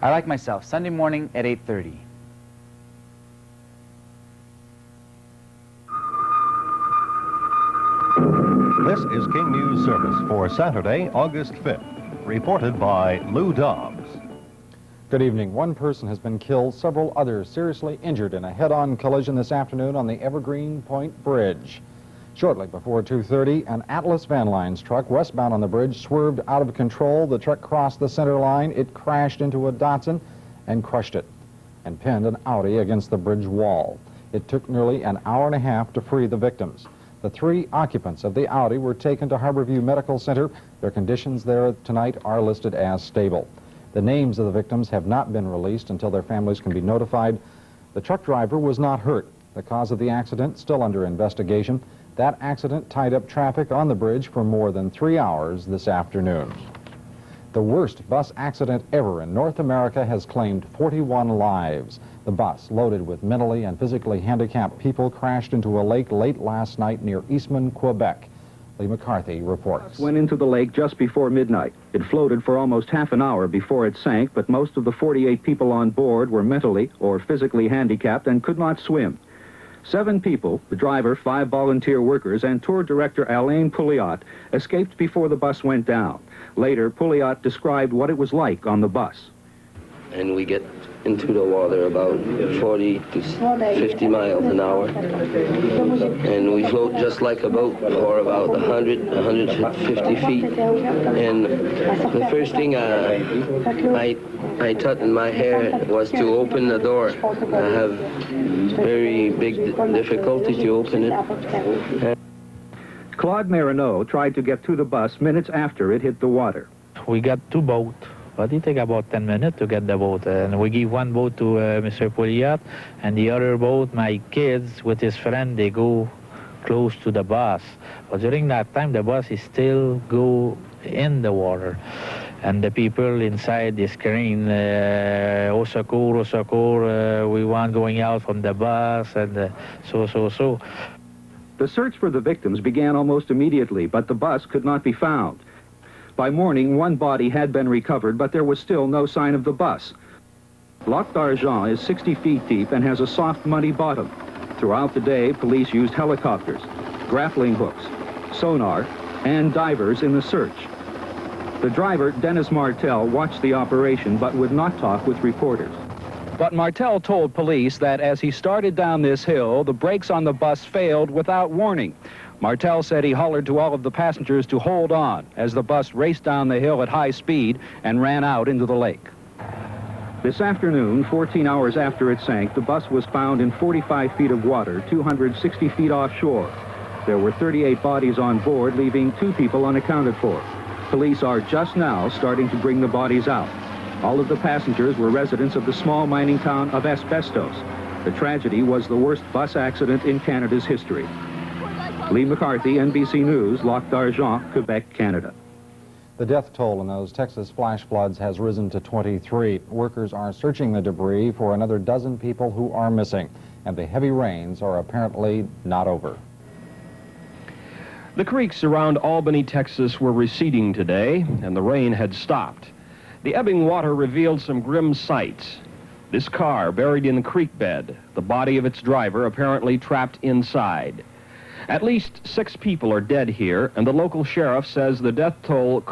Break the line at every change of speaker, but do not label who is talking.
I like myself. Sunday morning at 8:30.
This is King News Service for Saturday, August 5th. Reported by Lou Dobbs.
Good evening. One person has been killed, several others seriously injured in a head-on collision this afternoon on the Evergreen Point Bridge. Shortly before 2:30, an Atlas Van Lines truck westbound on the bridge swerved out of control. The truck crossed the center line. It crashed into a Datsun and crushed it and pinned an Audi against the bridge wall. It took nearly an hour and a half to free the victims. The 3 occupants of the Audi were taken to Harborview Medical Center. Their conditions there tonight are listed as stable. The names of the victims have not been released until their families can be notified. The truck driver was not hurt. The cause of the accident still under investigation. That accident tied up traffic on the bridge for more than 3 hours this afternoon. The worst bus accident ever in North America has claimed 41 lives. The bus, loaded with mentally and physically handicapped people, crashed into a lake late last night near Eastman, Quebec. Lee McCarthy reports.
Went into the lake just before midnight. It floated for almost half an hour before it sank, but most of the 48 people on board were mentally or physically handicapped and could not swim. 7 people, the driver, 5 volunteer workers, and tour director Alain Pouliot, escaped before the bus went down. Later, Pouliot described what it was like on the bus.
And we get into the water about 40 to 50 miles an hour. And we float just like a boat for about 100, 150 feet. And the first thing I thought in my head was to open the door. I have very big difficulty to open it.
Claude Marino tried to get to the bus minutes after it hit the water.
We got 2 boats, but it take about 10 minutes to get the boat. And we give 1 boat to Mr. Pouliot, and the other boat, my kids with his friend, they go close to the bus. But during that time, the bus is still go in the water. And the people inside is screaming, au secours, we want going out from the bus, and so.
The search for the victims began almost immediately, but the bus could not be found. By morning, 1 body had been recovered, but there was still no sign of the bus. Lac d'Argent is 60 feet deep and has a soft, muddy bottom. Throughout the day, police used helicopters, grappling hooks, sonar, and divers in the search. The driver, Dennis Martel, watched the operation but would not talk with reporters. But Martel told police that as he started down this hill, the brakes on the bus failed without warning. Martel said he hollered to all of the passengers to hold on as the bus raced down the hill at high speed and ran out into the lake. This afternoon, 14 hours after it sank, the bus was found in 45 feet of water, 260 feet offshore. There were 38 bodies on board, leaving 2 people unaccounted for. Police are just now starting to bring the bodies out. All of the passengers were residents of the small mining town of Asbestos. The tragedy was the worst bus accident in Canada's history. Lee McCarthy, NBC News, Lac d'Argent, Quebec, Canada.
The death toll in those Texas flash floods has risen to 23. Workers are searching the debris for another dozen people who are missing, and the heavy rains are apparently not over.
The creeks around Albany, Texas were receding today, and the rain had stopped. The ebbing water revealed some grim sights. This car buried in the creek bed, the body of its driver apparently trapped inside. At least 6 people are dead here, and the local sheriff says the death toll